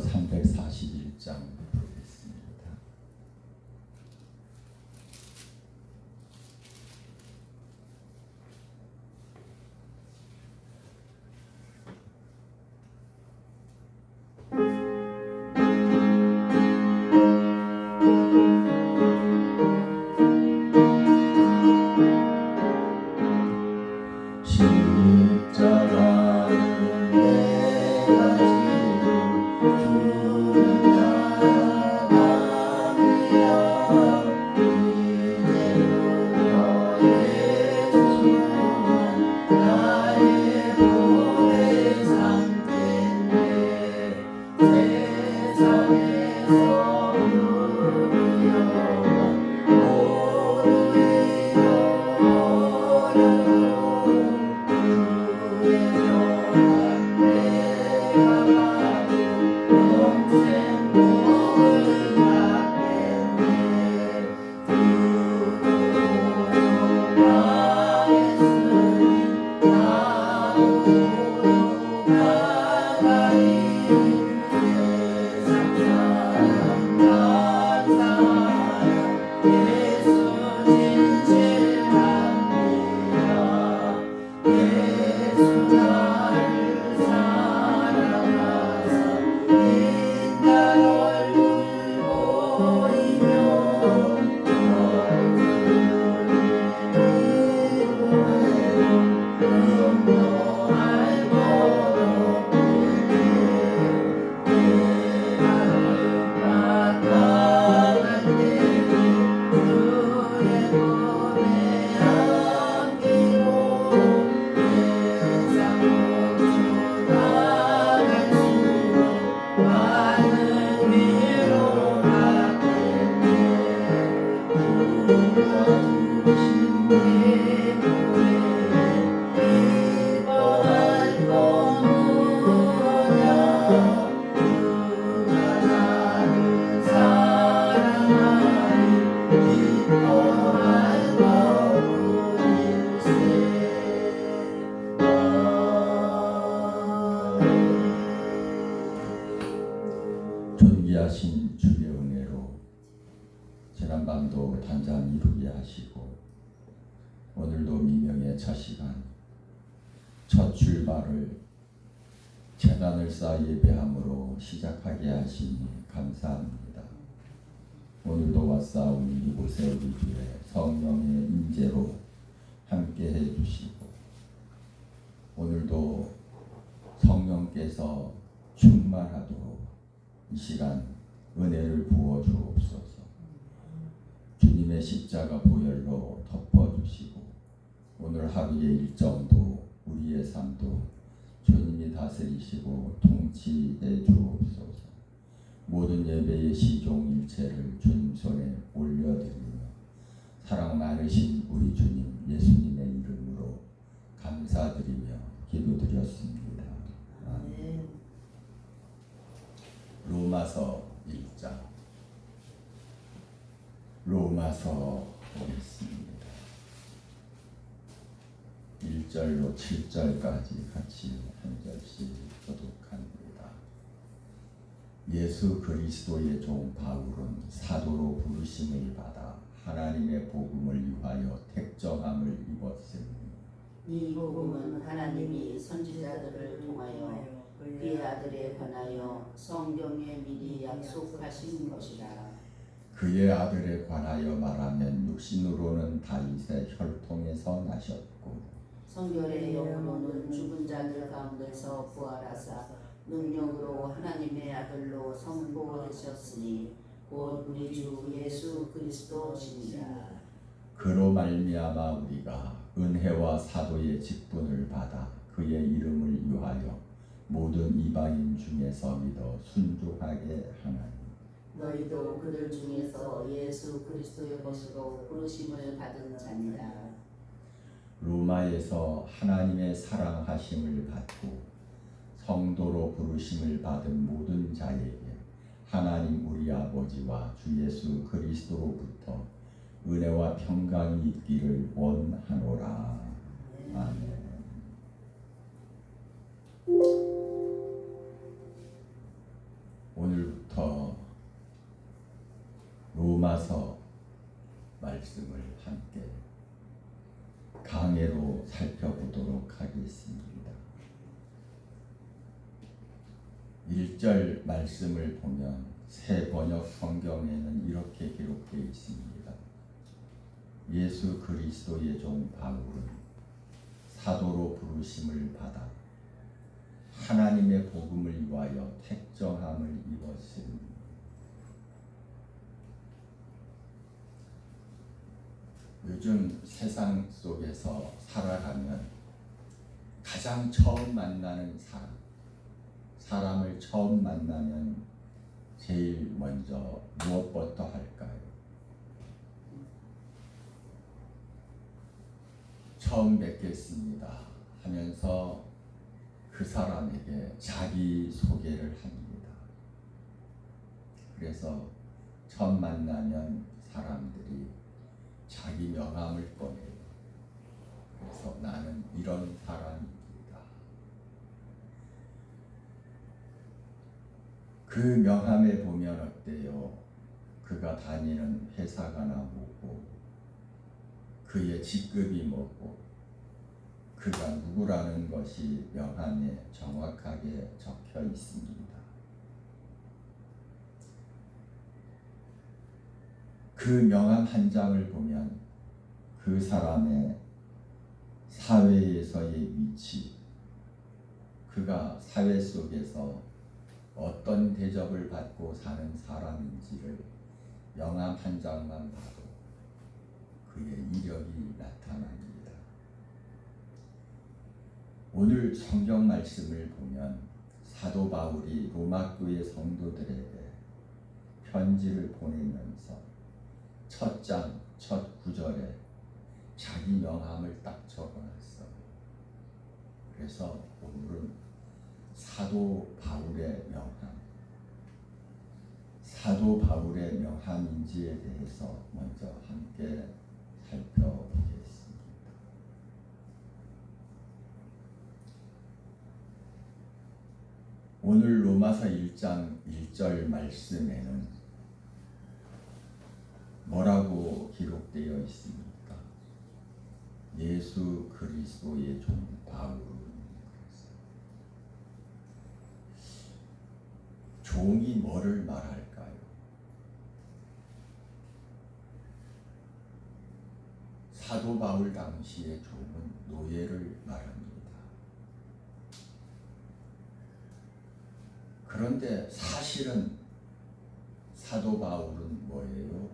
341장 보겠습니다. 존귀하신 주의 은혜로 지난밤도 단잠 이루게 하시고 오늘도 미명의 첫 시간 첫 출발을 제단을 쌓아 예배함으로 시작하게 하시니 감사합니다. 오늘도 왔사오니 이곳에 우리 주의 성령의 임재로 함께 해주시고 오늘도 성령께서 충만하도록 이 시간 은혜를 부어 주옵소서. 주님의 십자가 보혈로 덮어주시고 오늘 하루의 일정도 우리의 삶도 주님이 다스리시고 통치해 주옵소서. 모든 예배의 시종 일체를 주님 손에 올려드리며 사랑 많으신 우리 주님 예수님의 이름으로 감사드리며 기도드렸습니다. 아멘. 로마서 1장 로마서 보겠습니다. 1절로 7절까지 같이 한 절씩 교독합니다. 예수 그리스도의 종 바울은 사도로 부르심을 받아 하나님의 복음을 위하여 택정함을 입었으니 이 복음은 하나님이 선지자들을 통하여 그의 아들에 관하여 성경에 미리 약속하신 것이라. 그의 아들에 관하여 말하면 육신으로는 다윗의 혈통에서 나셨고 성결의 영으로는 죽은 자들 가운데서 부활하사 능력으로 하나님의 아들로 선포하셨으니 곧 우리 주 예수 그리스도시니라. 그로 말미암아 우리가 은혜와 사도의 직분을 받아 그의 이름을 위하여 모든 이방인 중에서 믿어 순종하게 하나니 너희도 그들 중에서 예수 그리스도의 것으로 부르심을 받은 자니라. 로마에서 하나님의 사랑하심을 받고 성도로 부르심을 받은 모든 자에게 하나님 우리 아버지와 주 예수 그리스도로부터 은혜와 평강이 있기를 원하노라. 아멘. 말씀을 함께 강해로 살펴보도록 하겠습니다. 1절 말씀을 보면 새 번역 성경에는 이렇게 기록되어 있습니다. 예수 그리스도의 종 바울은 사도로 부르심을 받아 하나님의 복음을 위하여 택정함을 입었으니. 요즘 세상 속에서 살아가면 가장 처음 만나는 사람을 처음 만나면 제일 먼저 무엇부터 할까요? 처음 뵙겠습니다 하면서 그 사람에게 자기 소개를 합니다. 그래서 처음 만나면 사람들이 자기 명함을 꺼내요. 그래서 나는 이런 사람입니다. 그 명함에 보면 어때요? 그가 다니는 회사가 나오고 그의 직급이 뭐고 그가 누구라는 것이 명함에 정확하게 적혀 있습니다. 그 명함 한 장을 보면 그 사람의 사회에서의 위치, 그가 사회 속에서 어떤 대접을 받고 사는 사람인지를 명함 한 장만 봐도 그의 이력이 나타납니다. 오늘 성경 말씀을 보면 사도 바울이 로마 교회 성도들에게 편지를 보내면서 첫 장, 첫 구절에 자기 명함을 딱 적어놨어요. 그래서 오늘은 사도 바울의 명함, 사도 바울의 명함인지에 대해서 먼저 함께 살펴보겠습니다. 오늘 로마서 1장 1절 말씀에는 뭐라고 기록되어 있습니까? 예수 그리스도의 종 바울은. 종이 뭐를 말할까요? 사도 바울 당시의 종은 노예를 말합니다. 그런데 사실은 사도 바울은 뭐예요?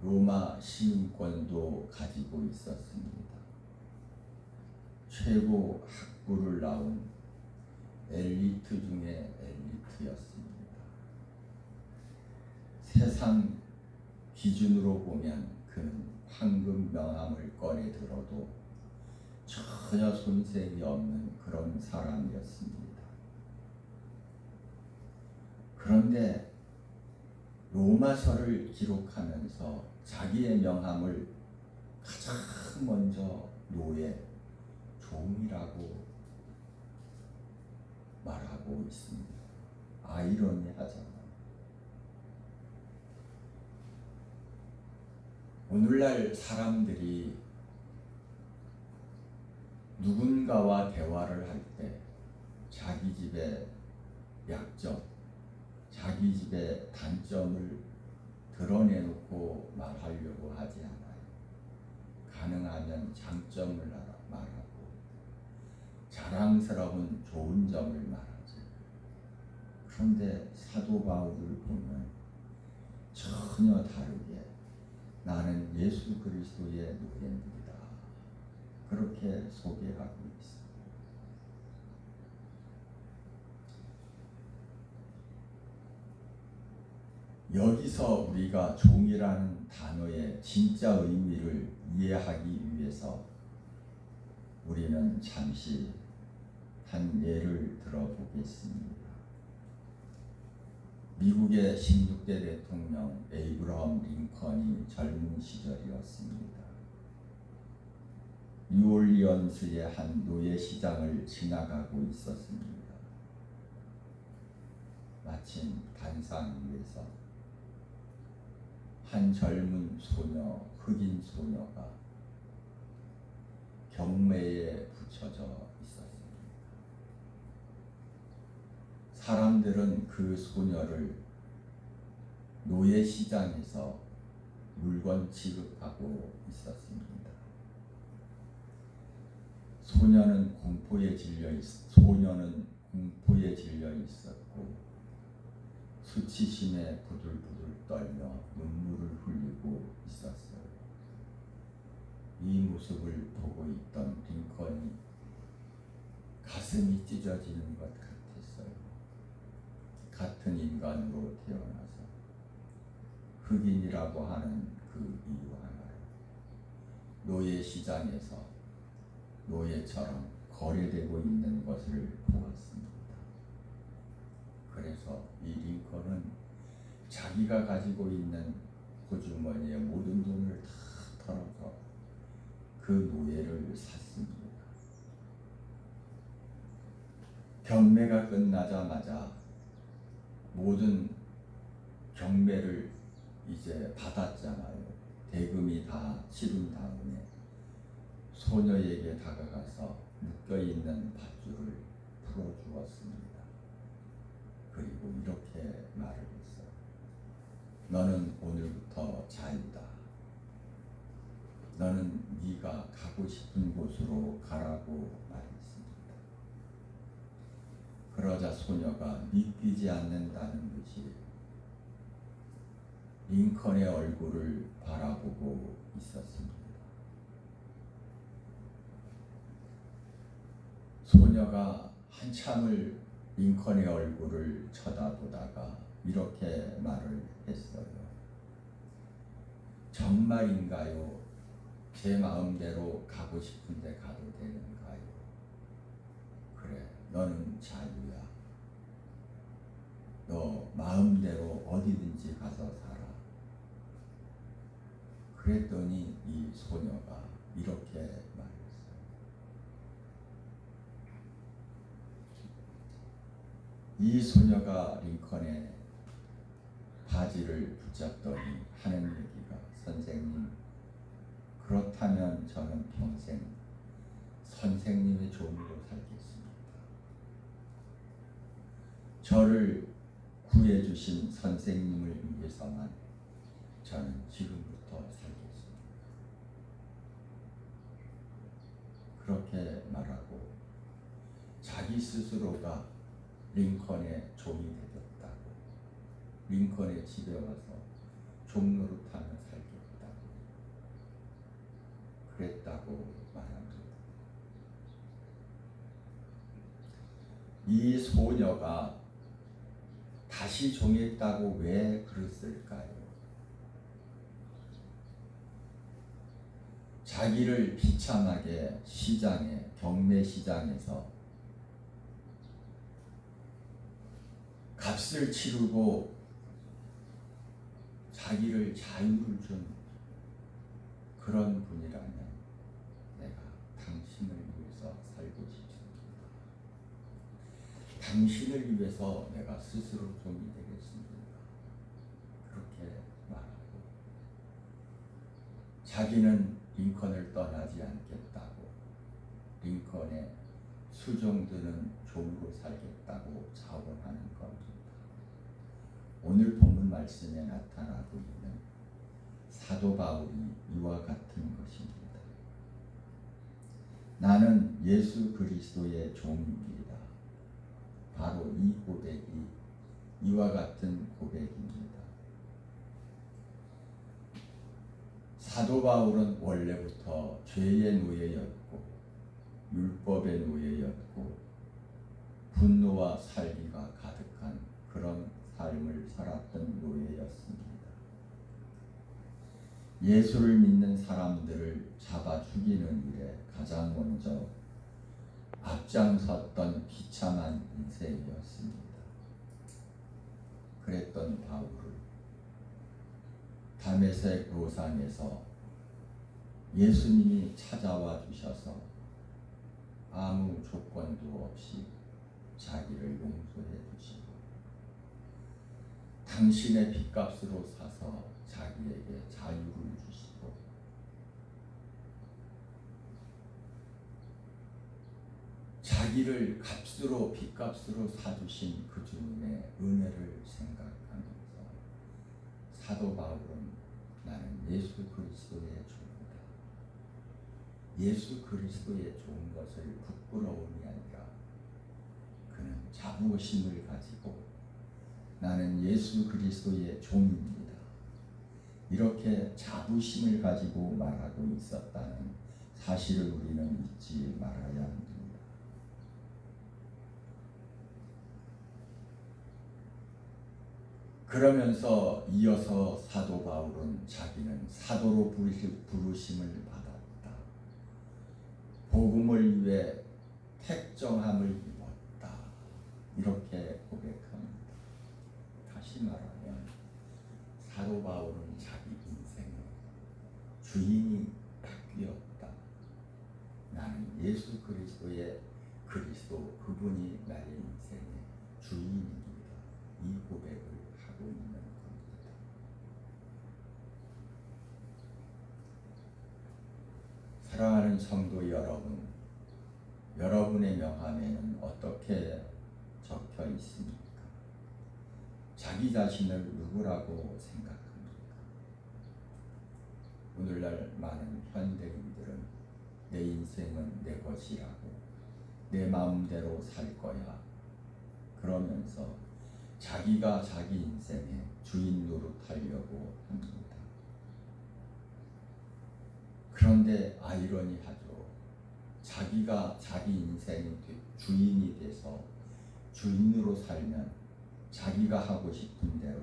로마 시민권도 가지고 있었습니다. 최고 학부를 나온 엘리트 중에 엘리트였습니다. 세상 기준으로 보면 그는 황금 명함을 꺼내 들어도 전혀 손색이 없는 그런 사람이었습니다. 그런데 로마서를 기록하면서 자기의 명함을 가장 먼저 노예, 종이라고 말하고 있습니다. 아이러니하잖아요. 오늘날 사람들이 누군가와 대화를 할 때 자기 집의 약점, 자기 집의 단점을 드러내놓고 말하려고 하지 않아요. 가능하면 장점을 말하고 자랑스러운 좋은 점을 말하죠. 그런데 사도 바울을 보면 전혀 다르게 나는 예수 그리스도의 노예입니다. 그렇게 소개하고 있습니다. 여기서 우리가 종이라는 단어의 진짜 의미를 이해하기 위해서 우리는 잠시 한 예를 들어보겠습니다. 미국의 16대 대통령 에이브러함 링컨이 젊은 시절이었습니다. 뉴올리언스의 한 노예 시장을 지나가고 있었습니다. 마침 단상 위에서 한 젊은 소녀 흑인 소녀가 경매에 붙여져 있었습니다. 사람들은 그 소녀를 노예시장에서 물건 취급하고 있었습니다. 소녀는 공포에 질려 있었고 수치심에 부들부들 떨며 눈물을 흘리고 있었어요. 이 모습을 보고 있던 링컨이 가슴이 찢어지는 것 같았어요. 같은 인간으로 태어나서 흑인이라고 하는 그 이유 하나로 노예 시장에서 노예처럼 거래되고 있는 것을 보았습니다. 그래서 이 링컨은 자기가 가지고 있는 호주머니의 모든 돈을 다 털어서 그 노예를 샀습니다. 경매가 끝나자마자 모든 경매를 이제 받았잖아요. 대금이 다 치른 다음에 소녀에게 다가가서 묶여있는 밧줄을 풀어주었습니다. 그리고 이렇게 말을 했어요. 너는 오늘부터 자유다. 너는 네가 가고 싶은 곳으로 가라고 말했습니다. 그러자 소녀가 믿기지 않는다는 듯이 링컨의 얼굴을 바라보고 있었습니다. 소녀가 한참을 링컨의 얼굴을 쳐다보다가 이렇게 말을 했어요. 정말인가요? 제 마음대로 가고 싶은데 가도 되는가요? 그래, 너는 자유야. 너 마음대로 어디든지 가서 살아. 그랬더니 이 소녀가 이렇게 말했어요. 이 소녀가 링컨의 바지를 붙잡더니 하는 얘기가, 선생님, 그렇다면 저는 평생 선생님의 종으로 살겠습니다. 저를 구해주신 선생님을 위해서만 저는 지금부터 살겠습니다. 그렇게 말하고 자기 스스로가 링컨의 종이 되겠다고, 링컨의 집에 와서 종노릇하며 살겠다고 그랬다고 말합니다. 이 소녀가 다시 종했다고 왜 그랬을까요? 자기를 비참하게 시장에, 경매 시장에서 값을 치르고 자기를 자유를 준 그런 분이라면 내가 당신을 위해서 살고 싶습니다. 당신을 위해서 내가 스스로 종이 되겠습니다. 그렇게 말하고 자기는 링컨을 떠나지 않겠다고, 링컨의 수종드는 종으로 살겠다고 자원하는 겁니다. 오늘 본문 말씀에 나타나고 있는 사도 바울이 이와 같은 것입니다. 나는 예수 그리스도의 종입니다. 바로 이 고백이 이와 같은 고백입니다. 사도 바울은 원래부터 죄의 노예였고 율법의 노예였고 분노와 살기가 가득한 그런 삶을 살았던 노예였습니다. 예수를 믿는 사람들을 잡아 죽이는 일에 가장 먼저 앞장섰던 비참한 인생이었습니다. 그랬던 바울을 다메섹 로상에서 예수님이 찾아와 주셔서 아무 조건도 없이 자기를 용서해 주시고 당신의 핏값으로 사서 자기에게 자유를 주시고 자기를 값으로 핏값으로 사주신 그 주님의 은혜를 생각하면서 사도 바울은 나는 예수 그리스도의 종이다. 예수 그리스도의 좋은 것을 부끄러움이 아니라 그는 자부심을 가지고 나는 예수 그리스도의 종입니다. 이렇게 자부심을 가지고 말하고 있었다는 사실을 우리는 잊지 말아야 합니다. 그러면서 이어서 사도 바울은 자기는 사도로 부르심을 받았다. 복음을 위해 택정함을 입었다. 이렇게 고백합니다. 다시 말하면 사도 바울은 자기 인생의 주인이 바뀌었다. 나는 예수 그리스도의 그리스도 그분이 나의 인생의 주인입니다. 이 고백을 하고 있는 겁니다. 사랑하는 성도 여러분, 여러분의 명함에는 어떻게 적혀 있습니까? 자기 자신을 누구라고 생각합니까? 오늘날 많은 현대인들은 내 인생은 내 것이라고, 내 마음대로 살 거야 그러면서 자기가 자기 인생의 주인 노릇하려고 합니다. 그런데 아이러니하죠. 자기가 자기 인생의 주인이 돼서 주인으로 살면 자기가 하고 싶은 대로,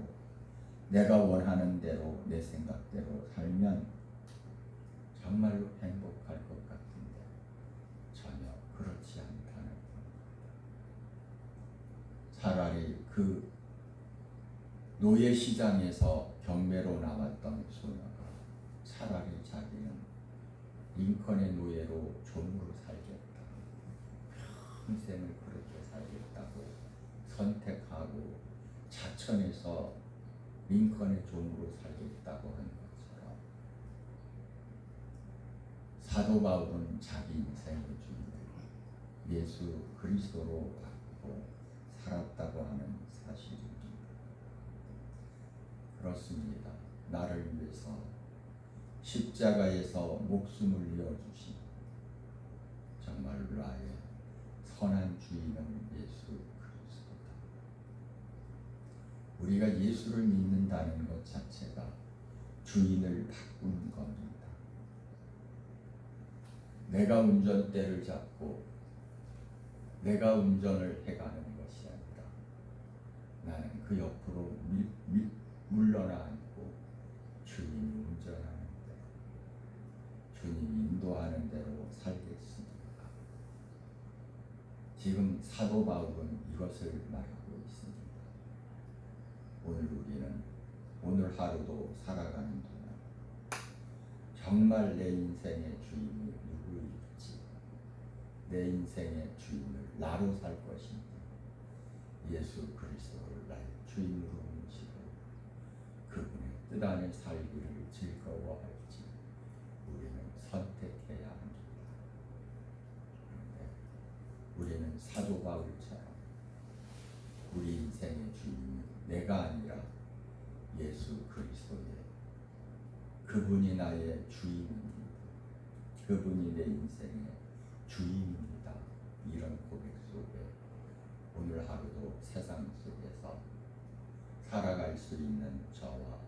내가 원하는 대로, 내 생각대로 살면 정말로 행복할 것 같은데 전혀 그렇지 않다는 겁니다. 차라리 그 노예시장에서 경매로 나왔던 소녀가 차라리 자기는 링컨의 노예로 종으로 살겠다, 평생을 그렇게 살겠다고 선택하고 자천해서 링컨의 종으로 살겠다고 한 것처럼 사도 바울은 자기 인생의 주인을 예수 그리스도로 바꾸고 살았다고 하는 사실입니다. 그렇습니다. 나를 위해서 십자가에서 목숨을 이어주신 정말 나의 선한 주인은 예수 그리스도다. 우리가 예수를 믿는다는 것 자체가 주인을 바꾸는 겁니다. 내가 운전대를 잡고 내가 운전을 해가는 것이 아니라 나는 그 옆으로 물러나 앉고 주님이 운전하는 대로, 주님이 인도하는 대로 살겠습니다. 지금 사도 바울은 이것을 말하고 있습니다. 오늘 우리는 오늘 하루도 살아가는 동안 정말 내 인생의 주인이 누구일지, 내 인생의 주인을 나로 살 것인지, 예수 그리스도를 나의 주인으로 모시고 그분의 뜻 안에 살기를 즐거워할지 우리는 선택해야 합니다. 그런데 우리는 사도 바울처럼 우리 인생의 주인이 내가 아니라 예수 그리스도의, 그분이 나의 주인입니다. 그분이 내 인생의 주인입니다. 이런 고백 속에 오늘 하루도 세상 속에서 살아갈 수 있는 저와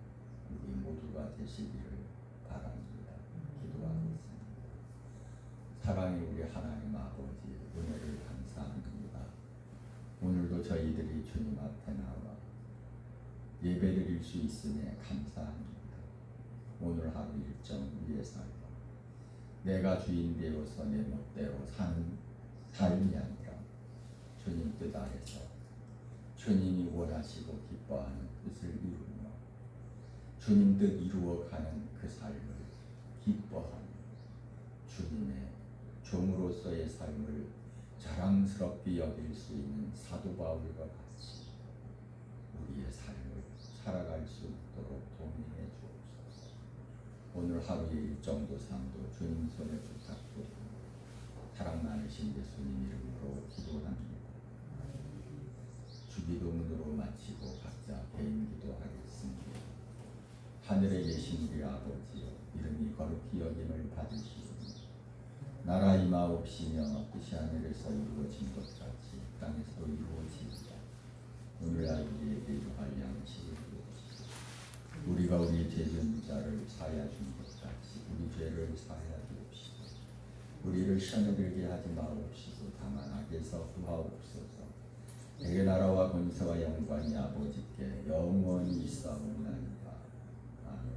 우리 모두가 되시기를 바랍니다. 기도하겠습니다. 사랑의 우리 하나님 아버지, 은혜를 감사합니다. 오늘도 저희들이 주님 앞에 나와 예배드릴 수 있음에 감사합니다. 오늘 하루 일정 위에 살고 내가 주인 되어서 내 멋대로 사는 삶이 아니라 주님 뜻 아래서 주님이 원하시고 기뻐하는 뜻을 이루며 주님 뜻 이루어가는 그 삶을 기뻐하며 주님의 종으로서의 삶을 자랑스럽게 여길 수 있는 사도 바울과 같이 우리의 삶을 살아갈 수 있도록 도움해 주옵소서. 오늘 하루의 일정도 삶도 주님 손에 부탁드립니다. 사랑 많으신 예수님 이름으로 이름으로 기도합니다. 주기도문으로 마치고 각자 개인 기도하겠습니다. 하늘에 계신 우리 아버지여, 이름이 거룩히 여김을 받으시오니 나라 임하옵시며 뜻이 하늘에서 이루어진 것 같이 땅에서도 이루어지이다. 오늘날 우리에게 유할 양식을 주옵시고 우리가 우리 죄진 자를 사하여 준 것 같이 우리 죄를 사하여 주옵시고 우리를 시험에 들게 하지 마옵시고 다만 악에서 구하옵소서. 내게 나라와 권세와 영광이 아버지께 영원히 있사옵나이다. 아멘.